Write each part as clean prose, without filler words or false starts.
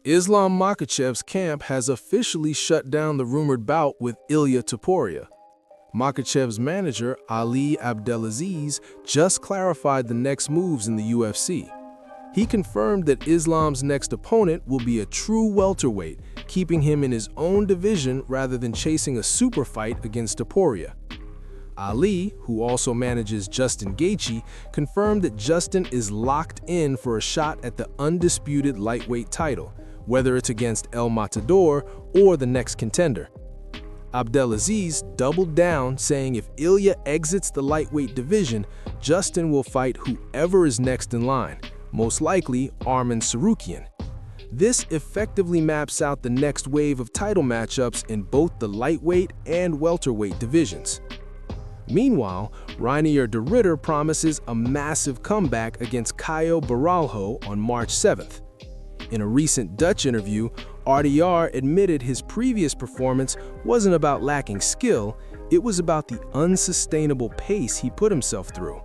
Islam Makhachev's camp has officially shut down the rumored bout with Ilia Topuria. Makhachev's manager, Ali Abdelaziz, just clarified the next moves in the UFC. He confirmed that Islam's next opponent will be a true welterweight, keeping him in his own division rather than chasing a super fight against Topuria. Ali, who also manages Justin Gaethje, confirmed that Justin is locked in for a shot at the undisputed lightweight title, whether it's against El Matador or the next contender. Abdelaziz doubled down, saying if Ilia exits the lightweight division, Justin will fight whoever is next in line, most likely Arman Tsarukyan. This effectively maps out the next wave of title matchups in both the lightweight and welterweight divisions. Meanwhile, Reinier de Ridder promises a massive comeback against Caio Baralho on March 7th. In a recent Dutch interview, RDR admitted his previous performance wasn't about lacking skill, it was about the unsustainable pace he put himself through.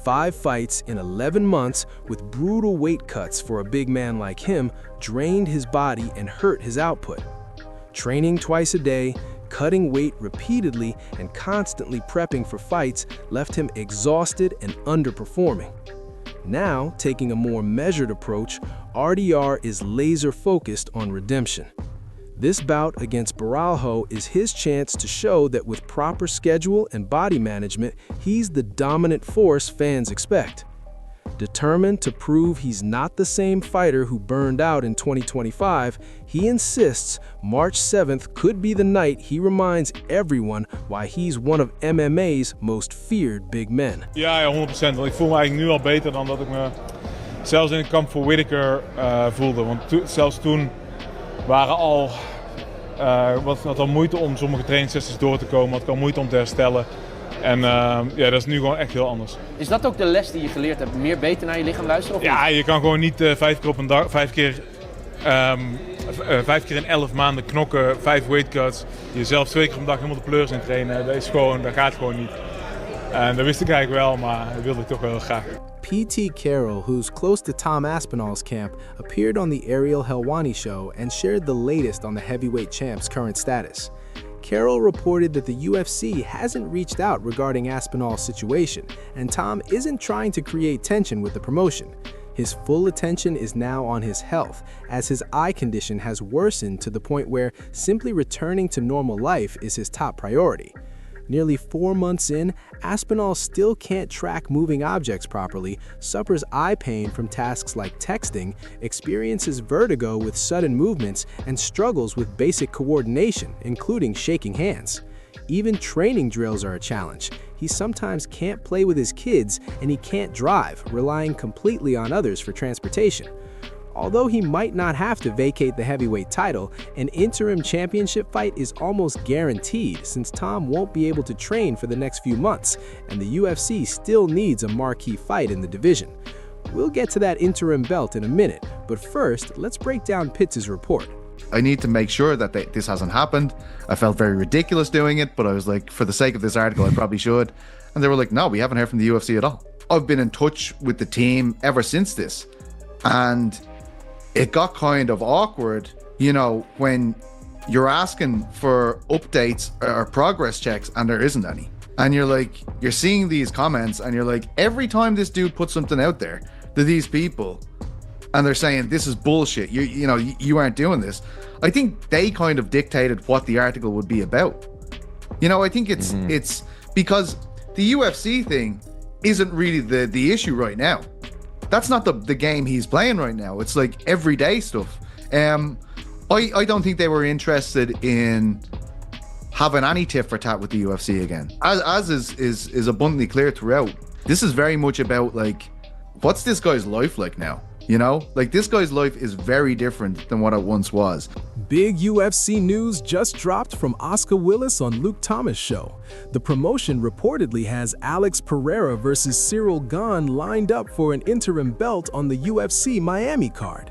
5 fights in 11 months with brutal weight cuts for a big man like him drained his body and hurt his output. Training twice a day, cutting weight repeatedly, and constantly prepping for fights left him exhausted and underperforming. Now, taking a more measured approach, RDR is laser-focused on redemption. This bout against Baralho is his chance to show that with proper schedule and body management, he's the dominant force fans expect. Determined to prove he's not the same fighter who burned out in 2025, he insists March 7th could be the night he reminds everyone why he's one of MMA's most feared big men. Ja, 100%. Want ik voel me eigenlijk nu al beter dan dat ik me zelfs in het kamp voor Whittaker voelde. Want zelfs toen waren had al moeite om sommige trainingssessies door te komen, had ik al moeite om te herstellen. En ja, dat is nu gewoon echt heel anders. Is dat ook de les die je geleerd hebt? Meer beter naar je lichaam luisteren? Of ja, niet? je kan gewoon niet 5 keer op een dag, 5 keer in 11 maanden knokken, 5 weight cuts. Jezelf 2 keer op een dag helemaal de pleurs in trainen. Dat gaat gewoon niet. En dat wist ik eigenlijk wel, maar dat wilde ik toch wel heel graag. P.T. Carroll, who's close to Tom Aspinall's camp, appeared on the Ariel Helwani show and shared the latest on the heavyweight champ's current status. Carroll reported that the UFC hasn't reached out regarding Aspinall's situation, and Tom isn't trying to create tension with the promotion. His full attention is now on his health, as his eye condition has worsened to the point where simply returning to normal life is his top priority. Nearly 4 months in, Aspinall still can't track moving objects properly, suffers eye pain from tasks like texting, experiences vertigo with sudden movements, and struggles with basic coordination, including shaking hands. Even training drills are a challenge. He sometimes can't play with his kids, and he can't drive, relying completely on others for transportation. Although he might not have to vacate the heavyweight title, an interim championship fight is almost guaranteed since Tom won't be able to train for the next few months, and the UFC still needs a marquee fight in the division. We'll get to that interim belt in a minute, but first, let's break down Pitts' report. I need to make sure that this hasn't happened. I felt very ridiculous doing it, but I was like, for the sake of this article, I probably should. And they were like, no, we haven't heard from the UFC at all. I've been in touch with the team ever since this, and it got kind of awkward, you know, when you're asking for updates or progress checks and there isn't any. And you're seeing these comments and you're like, every time this dude puts something out there to these people and they're saying this is bullshit, you aren't doing this. I think they kind of dictated what the article would be about. You know, I think it's because the UFC thing isn't really the issue right now. That's not the game he's playing right now. It's like everyday stuff. I don't think they were interested in having any tit for tat with the UFC again. As is abundantly clear throughout. This is very much about like, what's this guy's life like now? You know, like this guy's life is very different than what it once was. Big UFC news just dropped from Oscar Willis on Luke Thomas' show. The promotion reportedly has Alex Pereira versus Ciryl Gane lined up for an interim belt on the UFC Miami card.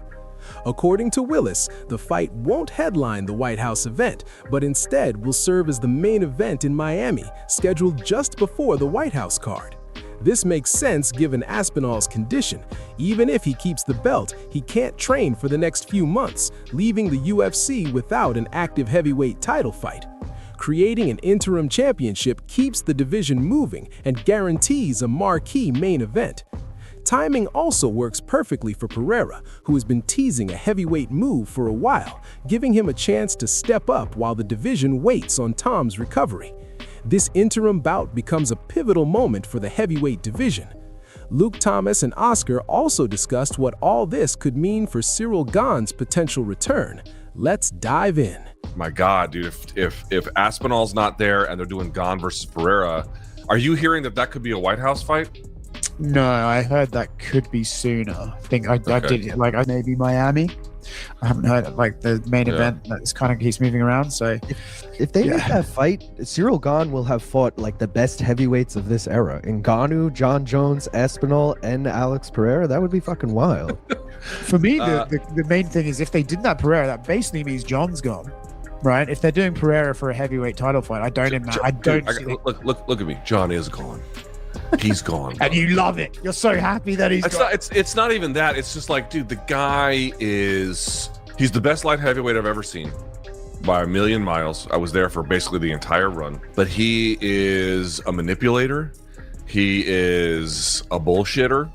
According to Willis, the fight won't headline the White House event, but instead will serve as the main event in Miami, scheduled just before the White House card. This makes sense given Aspinall's condition. Even if he keeps the belt, he can't train for the next few months, leaving the UFC without an active heavyweight title fight. Creating an interim championship keeps the division moving and guarantees a marquee main event. Timing also works perfectly for Pereira, who has been teasing a heavyweight move for a while, giving him a chance to step up while the division waits on Tom's recovery. This interim bout becomes a pivotal moment for the heavyweight division. Luke Thomas and Oscar also discussed what all this could mean for Ciryl Gane's potential return. Let's dive in. My God, dude, if Aspinall's not there and they're doing Gane versus Pereira, are you hearing that could be a White House fight? No, I heard that could be sooner. I think I did, like, maybe Miami. I haven't heard, like, the main event that's kind of keeps moving around, so... If they make that fight, Ciryl Gane will have fought, like, the best heavyweights of this era. Ngannou, John Jones, Aspinall, and Alex Pereira. That would be fucking wild. For me, the main thing is if they did that Pereira, that basically means John's gone. Right? If they're doing Pereira for a heavyweight title fight, I don't look at me. John is gone. He's gone. And you love it. You're so happy that he's gone. It's not even that. It's just like, dude, the guy he's the best light heavyweight I've ever seen by a million miles. I was there for basically the entire run. But he is a manipulator. He is a bullshitter.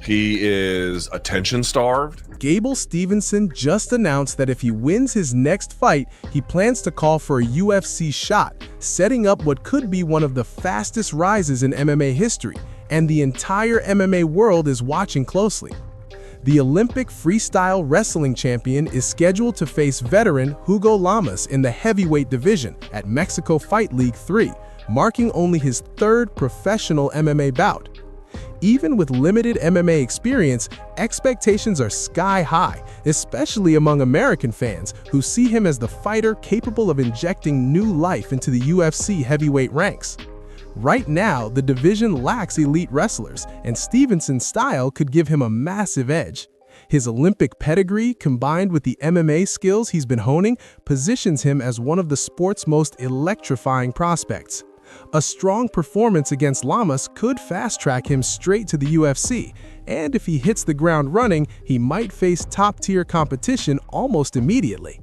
He is attention-starved. Gable Stevenson just announced that if he wins his next fight, he plans to call for a UFC shot, setting up what could be one of the fastest rises in MMA history, and the entire MMA world is watching closely. The Olympic freestyle wrestling champion is scheduled to face veteran Hugo Lamas in the heavyweight division at Mexico Fight League 3, marking only his third professional MMA bout. Even with limited MMA experience, expectations are sky high, especially among American fans who see him as the fighter capable of injecting new life into the UFC heavyweight ranks. Right now, the division lacks elite wrestlers, and Stevenson's style could give him a massive edge. His Olympic pedigree, combined with the MMA skills he's been honing, positions him as one of the sport's most electrifying prospects. A strong performance against Lamas could fast-track him straight to the UFC, and if he hits the ground running, he might face top-tier competition almost immediately.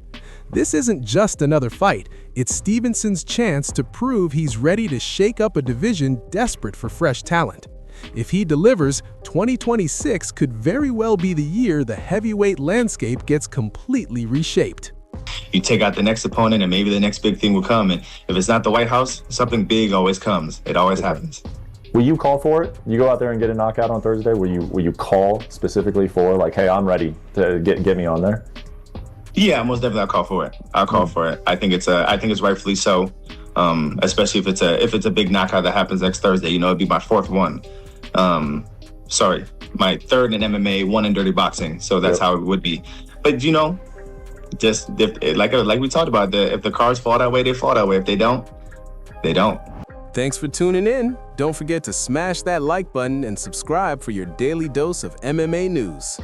This isn't just another fight, it's Stevenson's chance to prove he's ready to shake up a division desperate for fresh talent. If he delivers, 2026 could very well be the year the heavyweight landscape gets completely reshaped. You take out the next opponent and maybe the next big thing will come. And if it's not the White House, something big always comes. It always happens. Will you call for it? You go out there and get a knockout on Thursday? Will you call specifically for, like, hey, I'm ready to get me on there? Yeah, most definitely I'll call for it. I'll call for it. I think it's rightfully so. Especially if it's a big knockout that happens next Thursday. You know, it'd be my fourth one. My third in MMA, one in dirty boxing. So that's how it would be. But you know, just like we talked about, if the cards fall that way, they fall that way. If they don't, they don't. Thanks for tuning in. Don't forget to smash that like button and subscribe for your daily dose of MMA news.